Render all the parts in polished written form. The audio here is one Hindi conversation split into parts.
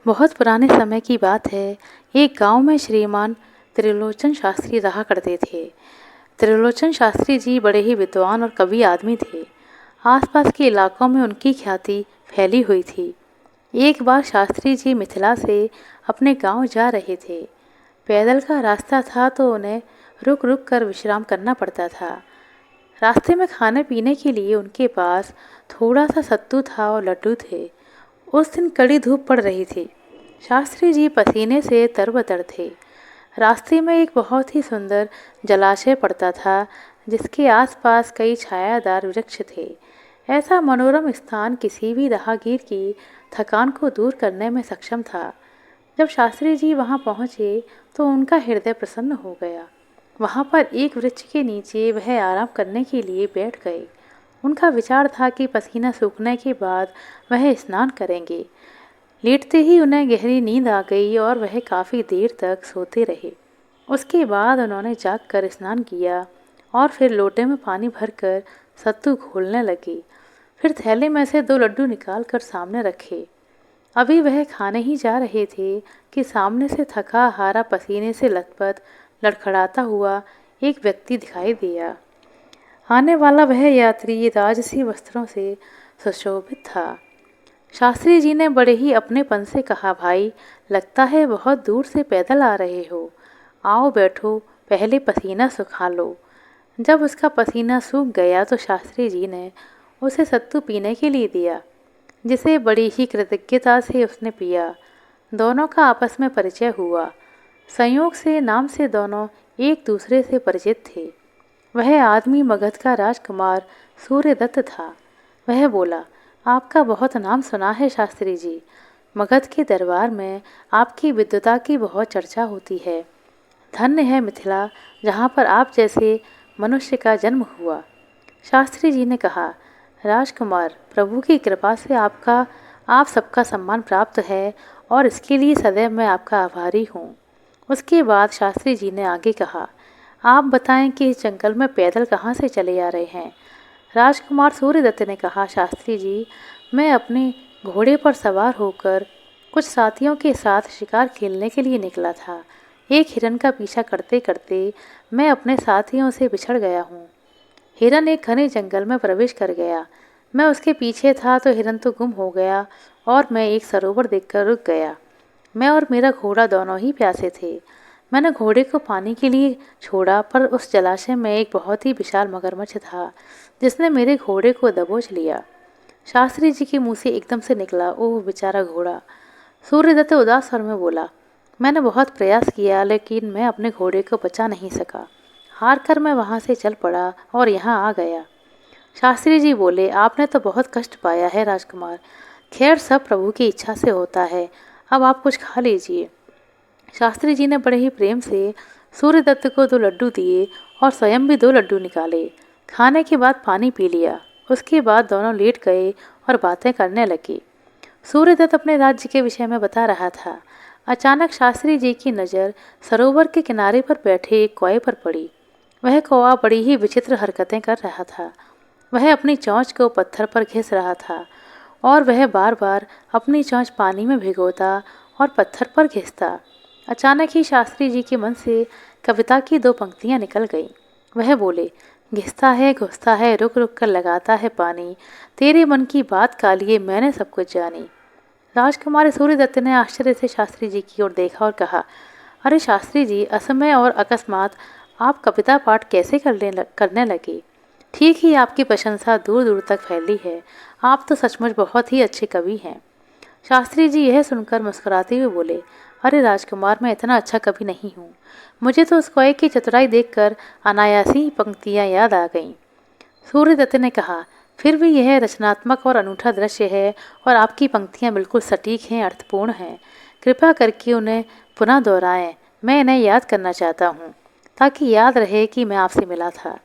बहुत पुराने समय की बात है। एक गांव में श्रीमान त्रिलोचन शास्त्री रहा करते थे। त्रिलोचन शास्त्री जी बड़े ही विद्वान और कवि आदमी थे। आसपास के इलाकों में उनकी ख्याति फैली हुई थी। एक बार शास्त्री जी मिथिला से अपने गांव जा रहे थे। पैदल का रास्ता था तो उन्हें रुक रुक कर विश्राम करना पड़ता था। रास्ते में खाने पीने के लिए उनके पास थोड़ा सा सत्तू था और लड्डू थे। उस दिन कड़ी धूप पड़ रही थी। शास्त्री जी पसीने से तरबतर थे। रास्ते में एक बहुत ही सुंदर जलाशय पड़ता था, जिसके आसपास कई छायादार वृक्ष थे। ऐसा मनोरम स्थान किसी भी राहगीर की थकान को दूर करने में सक्षम था। जब शास्त्री जी वहां पहुंचे तो उनका हृदय प्रसन्न हो गया। वहां पर एक वृक्ष के नीचे वह आराम करने के लिए बैठ गए। उनका विचार था कि पसीना सूखने के बाद वह स्नान करेंगे। लेटते ही उन्हें गहरी नींद आ गई और वह काफ़ी देर तक सोते रहे। उसके बाद उन्होंने जागकर स्नान किया और फिर लोटे में पानी भरकर सत्तू घोलने लगे। फिर थैले में से 2 लड्डू निकाल कर सामने रखे। अभी वह खाने ही जा रहे थे कि सामने से थका हारा पसीने से लथपथ लड़खड़ाता हुआ एक व्यक्ति दिखाई दिया। आने वाला वह यात्री राजसी वस्त्रों से सुशोभित था। शास्त्री जी ने बड़े ही अपनेपन से कहा, भाई लगता है बहुत दूर से पैदल आ रहे हो। आओ बैठो, पहले पसीना सुखा लो। जब उसका पसीना सूख गया तो शास्त्री जी ने उसे सत्तू पीने के लिए दिया, जिसे बड़ी ही कृतज्ञता से उसने पिया। दोनों का आपस में परिचय हुआ। संयोग से नाम से दोनों एक दूसरे से परिचित थे। वह आदमी मगध का राजकुमार सूर्यदत्त था। वह बोला, आपका बहुत नाम सुना है शास्त्री जी। मगध के दरबार में आपकी विद्वता की बहुत चर्चा होती है। धन्य है मिथिला, जहाँ पर आप जैसे मनुष्य का जन्म हुआ। शास्त्री जी ने कहा, राजकुमार, प्रभु की कृपा से आप सबका सम्मान प्राप्त है और इसके लिए सदैव मैं आपका आभारी हूँ। उसके बाद शास्त्री जी ने आगे कहा, आप बताएं कि इस जंगल में पैदल कहाँ से चले आ रहे हैं। राजकुमार सूर्यदत्त ने कहा, शास्त्री जी, मैं अपने घोड़े पर सवार होकर कुछ साथियों के साथ शिकार खेलने के लिए निकला था। एक हिरन का पीछा करते करते मैं अपने साथियों से बिछड़ गया हूँ। हिरन एक घने जंगल में प्रवेश कर गया। मैं उसके पीछे था तो हिरन तो गुम हो गया और मैं एक सरोवर देखकर रुक गया। मैं और मेरा घोड़ा दोनों ही प्यासे थे। मैंने घोड़े को पानी के लिए छोड़ा, पर उस जलाशय में एक बहुत ही विशाल मगरमच्छ था, जिसने मेरे घोड़े को दबोच लिया। शास्त्री जी के मुंह से एकदम से निकला, ओह बेचारा घोड़ा। सूर्यदत्त उदास स्वर में बोला, मैंने बहुत प्रयास किया लेकिन मैं अपने घोड़े को बचा नहीं सका। हार कर मैं वहाँ से चल पड़ा और यहाँ आ गया। शास्त्री जी बोले, आपने तो बहुत कष्ट पाया है राजकुमार। खैर, सब प्रभु की इच्छा से होता है। अब आप कुछ खा लीजिए। शास्त्री जी ने बड़े ही प्रेम से सूर्यदत्त को 2 लड्डू दिए और स्वयं भी 2 लड्डू निकाले। खाने के बाद पानी पी लिया। उसके बाद दोनों लेट गए और बातें करने लगे। सूर्यदत्त अपने राज्य के विषय में बता रहा था। अचानक शास्त्री जी की नज़र सरोवर के किनारे पर बैठे एक कौए पर पड़ी। वह कौवा बड़ी ही विचित्र हरकतें कर रहा था। वह अपनी चोंच को पत्थर पर घिस रहा था और वह बार बार अपनी चोंच पानी में भिगोता और पत्थर पर घिसता। अचानक ही शास्त्री जी के मन से कविता की 2 पंक्तियां निकल गईं। वह बोले, घिसता है घुसता है रुक रुक कर लगाता है पानी, तेरे मन की बात का लिए मैंने सब कुछ जानी। राजकुमार सूर्यदत्त ने आश्चर्य से शास्त्री जी की ओर देखा और कहा, अरे शास्त्री जी, असमय और अकस्मात आप कविता पाठ कैसे करने लगे। ठीक ही आपकी प्रशंसा दूर दूर तक फैली है। आप तो सचमुच बहुत ही अच्छे कवि हैं। शास्त्री जी यह सुनकर मुस्कुराते हुए बोले, अरे राजकुमार, मैं इतना अच्छा कवि नहीं हूँ। मुझे तो उस कौए की चतुराई देखकर अनायासी ही पंक्तियाँ याद आ गईं। सूर्यदत्त ने कहा, फिर भी यह रचनात्मक और अनूठा दृश्य है और आपकी पंक्तियाँ बिल्कुल सटीक हैं, अर्थपूर्ण हैं। कृपया करके उन्हें पुनः दोहराएं। मैं इन्हें याद करना चाहता हूँ ताकि याद रहे कि मैं आपसे मिला था।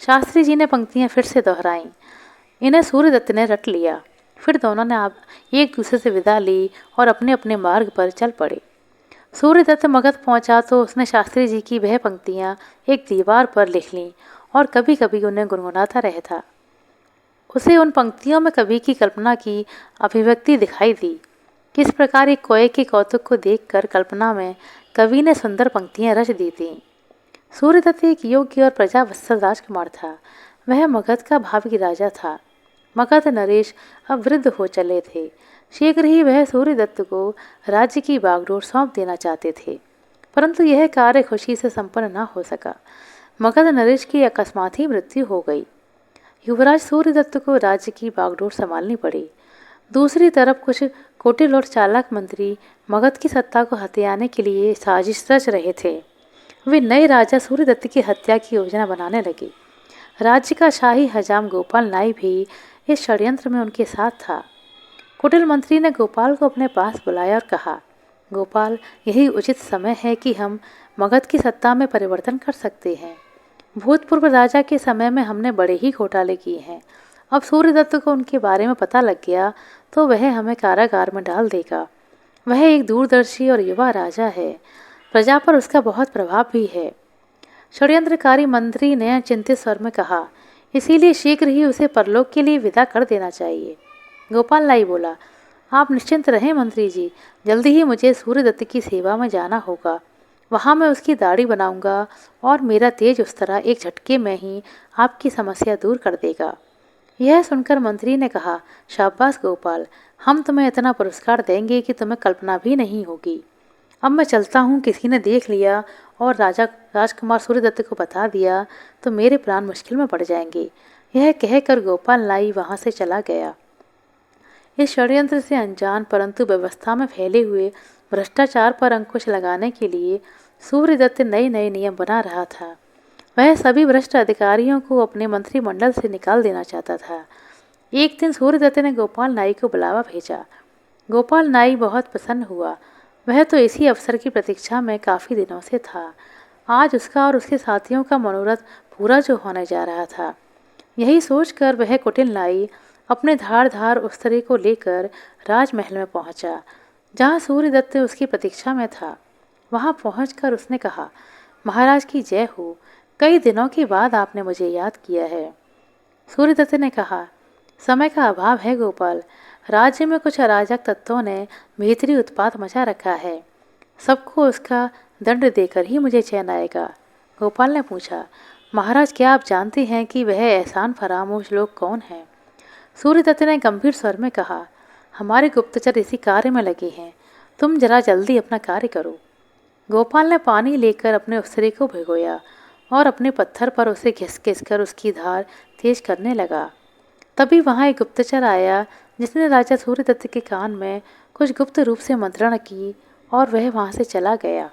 शास्त्री जी ने पंक्तियाँ फिर से दोहराईं। इन्हें सूर्यदत्त ने रट लिया। फिर दोनों ने आप एक दूसरे से विदा ली और अपने अपने मार्ग पर चल पड़े। सूर्यदत्त मगध पहुंचा तो उसने शास्त्री जी की वह पंक्तियाँ एक दीवार पर लिख लीं और कभी कभी उन्हें गुनगुनाता रहता। उसे उन पंक्तियों में कवि की कल्पना की अभिव्यक्ति दिखाई दी, इस प्रकार एक कोए के कौतुक को देखकर कल्पना में कवि ने सुंदर पंक्तियां रच दी थीं। सूर्यदत्त एक योग्य और प्रजावत्सल राजकुमार था। वह मगध का भावी राजा था। मगध नरेश अब वृद्ध हो चले थे। शीघ्र ही वह सूर्यदत्त को राज्य की बागडोर सौंप देना चाहते थे, परंतु यह कार्य खुशी से संपन्न न हो सका। मगध नरेश की अकस्मात ही मृत्यु हो गई। युवराज सूर्यदत्त को राज्य की बागडोर संभालनी पड़ी। दूसरी तरफ कुछ कुटिल और चालाक मंत्री मगध की सत्ता को हथियाने के लिए साजिश रच रहे थे। वे नए राजा सूर्यदत्त की हत्या की योजना बनाने लगे। राज्य का शाही हजाम गोपाल नाई भी इस षड्यंत्र में उनके साथ था। कुटिल मंत्री ने गोपाल को अपने पास बुलाया और कहा, गोपाल, यही उचित समय है कि हम मगध की सत्ता में परिवर्तन कर सकते हैं। भूतपूर्व राजा के समय में हमने बड़े ही घोटाले किए हैं। अब सूर्यदत्त को उनके बारे में पता लग गया तो वह हमें कारागार में डाल देगा। वह एक दूरदर्शी और युवा राजा है। प्रजा पर उसका बहुत प्रभाव भी है। षड्यंत्रकारी मंत्री ने चिंतित स्वर में कहा, इसीलिए शीघ्र ही उसे परलोक के लिए विदा कर देना चाहिए। गोपाल नाई बोला, आप निश्चिंत रहें मंत्री जी, जल्दी ही मुझे सूर्यदत्त की सेवा में जाना होगा। वहाँ मैं उसकी दाढ़ी बनाऊंगा और मेरा तेज उस्तरा एक झटके में ही आपकी समस्या दूर कर देगा। यह सुनकर मंत्री ने कहा, शाबाश गोपाल, हम तुम्हें इतना पुरस्कार देंगे कि तुम्हें कल्पना भी नहीं होगी। अब मैं चलता हूँ, किसी ने देख लिया और राजकुमार सूर्यदत्त को बता दिया तो मेरे प्राण मुश्किल में पड़ जाएंगे। यह कहकर गोपाल नाई वहाँ से चला गया। इस षड्यंत्र से अनजान परंतु व्यवस्था में फैले हुए भ्रष्टाचार पर अंकुश लगाने के लिए सूर्यदत्त नए नए नियम बना रहा था। वह सभी भ्रष्ट अधिकारियों को अपने मंत्रिमंडल से निकाल देना चाहता था। एक दिन सूर्यदत्त ने गोपाल नाई को बुलावा भेजा। गोपाल नाई बहुत प्रसन्न हुआ। वह तो इसी अवसर की प्रतीक्षा में काफ़ी दिनों से था। आज उसका और उसके साथियों का मनोरथ पूरा जो होने जा रहा था। यही सोचकर वह कुटिल नाई अपने धारदार उस्तरे को लेकर राजमहल में पहुंचा, जहां सूर्यदत्त उसकी प्रतीक्षा में था। वहां पहुंचकर उसने कहा, महाराज की जय हो, कई दिनों के बाद आपने मुझे याद किया है। सूर्यदत्त ने कहा, समय का अभाव है गोपाल, राज्य में कुछ अराजक तत्वों ने भीतरी उत्पात मचा रखा है। सबको उसका दंड देकर ही मुझे चैन आएगा। गोपाल ने पूछा, महाराज क्या आप जानते हैं कि वह एहसान फरामोश लोग कौन हैं? सूर्यदत्त ने गंभीर स्वर में कहा, हमारे गुप्तचर इसी कार्य में लगे हैं, तुम जरा जल्दी अपना कार्य करो। गोपाल ने पानी लेकर अपने उस्तरे को भिगोया और अपने पत्थर पर उसे घिस घिस कर उसकी धार तेज करने लगा। तभी वहाँ एक गुप्तचर आया जिसने राजा सूर्यदत्त के कान में कुछ गुप्त रूप से मंत्रणा की और वह वहाँ से चला गया।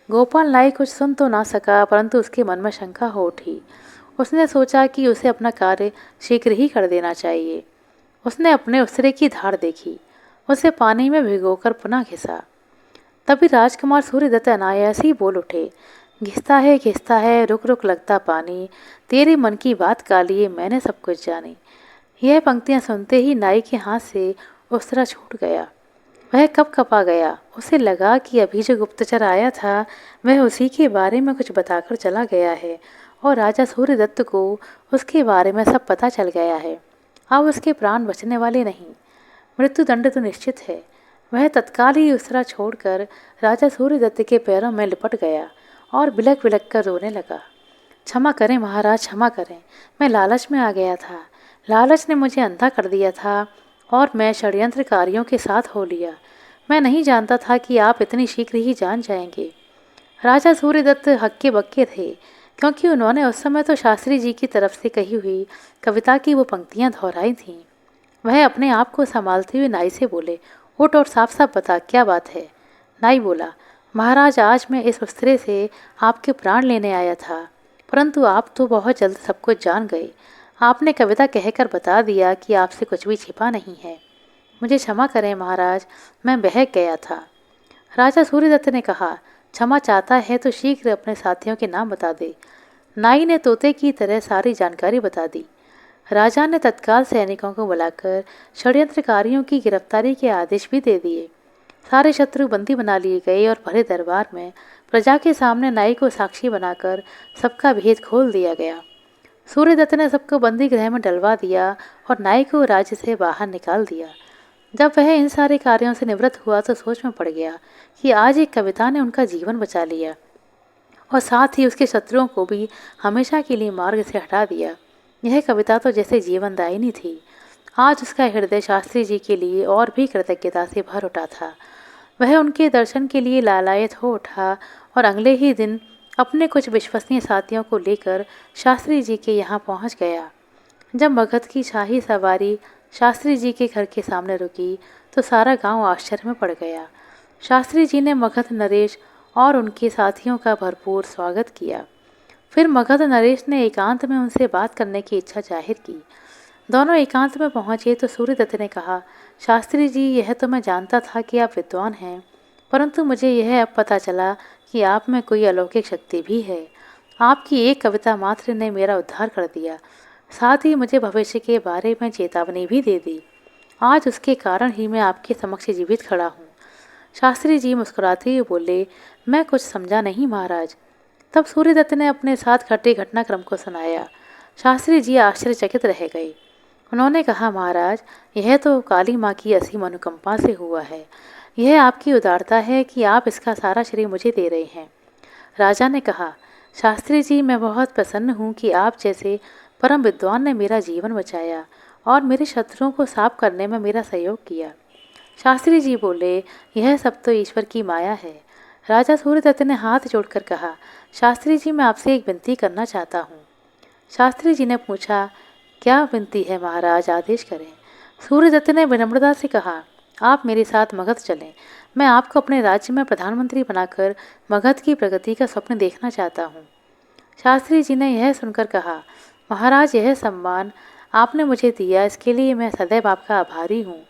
गोपाल नाई कुछ सुन तो ना सका, परंतु उसके मन में शंका हो उठी। उसने सोचा कि उसे अपना कार्य शीघ्र ही कर देना चाहिए। उसने अपने उस्तरे की धार देखी, उसे पानी में भिगोकर पुनः घिसा। तभी राजकुमार सूर्यदत्त अनायास ही बोल उठे, घिसता है, रुक रुक लगता पानी, तेरे मन की बात का लिए मैंने सब कुछ जानी। यह पंक्तियां सुनते ही नाई के हाथ से उस्तरा छूट गया। वह कप कपा गया। उसे लगा कि अभी जो गुप्तचर आया था वह उसी के बारे में कुछ बताकर चला गया है और राजा सूर्यदत्त को उसके बारे में सब पता चल गया है। अब उसके प्राण बचने वाले नहीं, मृत्युदंड तो निश्चित है। वह तत्काल ही उस्तरा छोड़कर राजा सूर्यदत्त के पैरों में लिपट गया और बिलक बिलक कर रोने लगा। क्षमा करें महाराज, क्षमा करें, मैं लालच में आ गया था। लालच ने मुझे अंधा कर दिया था और मैं षड्यंत्रकारियों के साथ हो लिया। मैं नहीं जानता था कि आप इतनी शीघ्र ही जान जाएंगे। राजा सूर्यदत्त हक्के बक्के थे, क्योंकि उन्होंने उस समय तो शास्त्री जी की तरफ से कही हुई कविता की वो पंक्तियां दोहराई थीं। वह अपने आप को संभालते हुए नाई से बोले, उठ और साफ साफ बता क्या बात है। नाई बोला, महाराज आज मैं इस उस्तरे से आपके प्राण लेने आया था, परंतु आप तो बहुत जल्द सब कुछ जान गए। आपने कविता कहकर बता दिया कि आपसे कुछ भी छिपा नहीं है। मुझे क्षमा करें महाराज, मैं बहक गया था। राजा सूर्यदत्त ने कहा, क्षमा चाहता है तो शीघ्र अपने साथियों के नाम बता दे। नाई ने तोते की तरह सारी जानकारी बता दी। राजा ने तत्काल सैनिकों को बुलाकर षड्यंत्रकारियों की गिरफ्तारी के आदेश भी दे दिए। सारे शत्रु बंदी बना लिए गए और भरे दरबार में प्रजा के सामने नाई को साक्षी बनाकर सबका भेद खोल दिया गया। सूर्यदत्त ने सबको बंदी गृह में डलवा दिया और नाई को राज्य से बाहर निकाल दिया। जब वह इन सारे कार्यों से निवृत्त हुआ तो सोच में पड़ गया कि आज एक कविता ने उनका जीवन बचा लिया और साथ ही उसके शत्रुओं को भी हमेशा के लिए मार्ग से हटा दिया। यह कविता तो जैसे जीवनदायिनी थी। आज उसका हृदय शास्त्री जी के लिए और भी कृतज्ञता से भर उठा था। वह उनके दर्शन के लिए लालायत हो उठा और अगले ही दिन अपने कुछ विश्वसनीय साथियों को लेकर शास्त्री जी के यहाँ पहुँच गया। जब मगध की शाही सवारी शास्त्री जी के घर के सामने रुकी तो सारा गांव आश्चर्य में पड़ गया। शास्त्री जी ने मगध नरेश और उनके साथियों का भरपूर स्वागत किया। फिर मगध नरेश ने एकांत में उनसे बात करने की इच्छा जाहिर की। दोनों एकांत में पहुंचे तो सूर्यदत्त ने कहा, शास्त्री जी, यह तो मैं जानता था कि आप विद्वान हैं, परंतु मुझे यह अब पता चला कि आप में कोई अलौकिक शक्ति भी है। आपकी एक कविता मात्र ने मेरा उद्धार कर दिया, साथ ही मुझे भविष्य के बारे में चेतावनी भी दे दी। आज उसके कारण ही मैं आपके समक्ष जीवित खड़ा हूँ। शास्त्री जी मुस्कुराते हुए बोले, मैं कुछ समझा नहीं महाराज। तब सूर्यदत्त ने अपने साथ घटे घटनाक्रम को सुनाया। शास्त्री जी आश्चर्यचकित रह गए। उन्होंने कहा, महाराज, यह तो काली माँ की असीम अनुकंपा से हुआ है। यह आपकी उदारता है कि आप इसका सारा श्रेय मुझे दे रहे हैं। राजा ने कहा, शास्त्री जी, मैं बहुत प्रसन्न हूँ कि आप जैसे परम विद्वान ने मेरा जीवन बचाया और मेरे शत्रुओं को साफ करने में मेरा सहयोग किया। शास्त्री जी बोले, यह सब तो ईश्वर की माया है। राजा सूर्यदत्त ने हाथ जोड़कर कहा, शास्त्री जी, मैं आपसे एक विनती करना चाहता हूँ। शास्त्री जी ने पूछा, क्या विनती है महाराज, आदेश करें। सूर्यदत्त ने विनम्रता से कहा, आप मेरे साथ मगध चलें। मैं आपको अपने राज्य में प्रधानमंत्री बनाकर मगध की प्रगति का स्वप्न देखना चाहता हूँ। शास्त्री जी ने यह सुनकर कहा, महाराज, यह सम्मान आपने मुझे दिया, इसके लिए मैं सदैव आपका आभारी हूँ,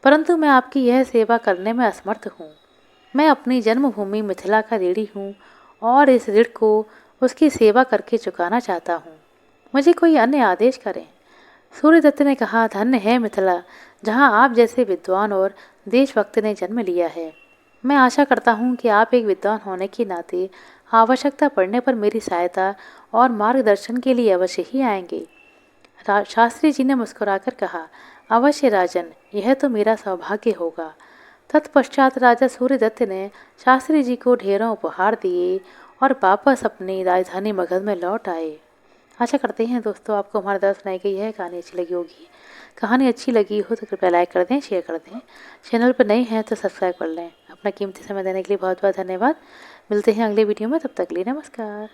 परंतु मैं आपकी यह सेवा करने में असमर्थ हूँ। मैं अपनी जन्मभूमि मिथिला का ऋणी हूँ और इस ऋण को उसकी सेवा करके चुकाना चाहता हूँ। मुझे कोई अन्य आदेश करें। सूर्यदत्त ने कहा, धन्य है मिथिला, जहाँ आप जैसे विद्वान और देशभक्त ने जन्म लिया है। मैं आशा करता हूँ कि आप एक विद्वान होने के नाते आवश्यकता पड़ने पर मेरी सहायता और मार्गदर्शन के लिए अवश्य ही आएंगे। शास्त्री जी ने मुस्कुराकर कहा, अवश्य राजन, यह तो मेरा सौभाग्य होगा। तत्पश्चात राजा सूर्यदत्त ने शास्त्री जी को ढेरों उपहार दिए और वापस अपनी राजधानी मगध में लौट आए। आशा करते हैं दोस्तों आपको हमारे द्वारा सुनाई गई यह कहानी अच्छी लगी होगी। कहानी अच्छी लगी हो तो कृपया लाइक कर दें, शेयर कर दें। चैनल पर नए हैं तो सब्सक्राइब कर लें। अपना कीमती समय देने के लिए बहुत बहुत धन्यवाद। मिलते हैं अगले वीडियो में, तब तक के लिए नमस्कार।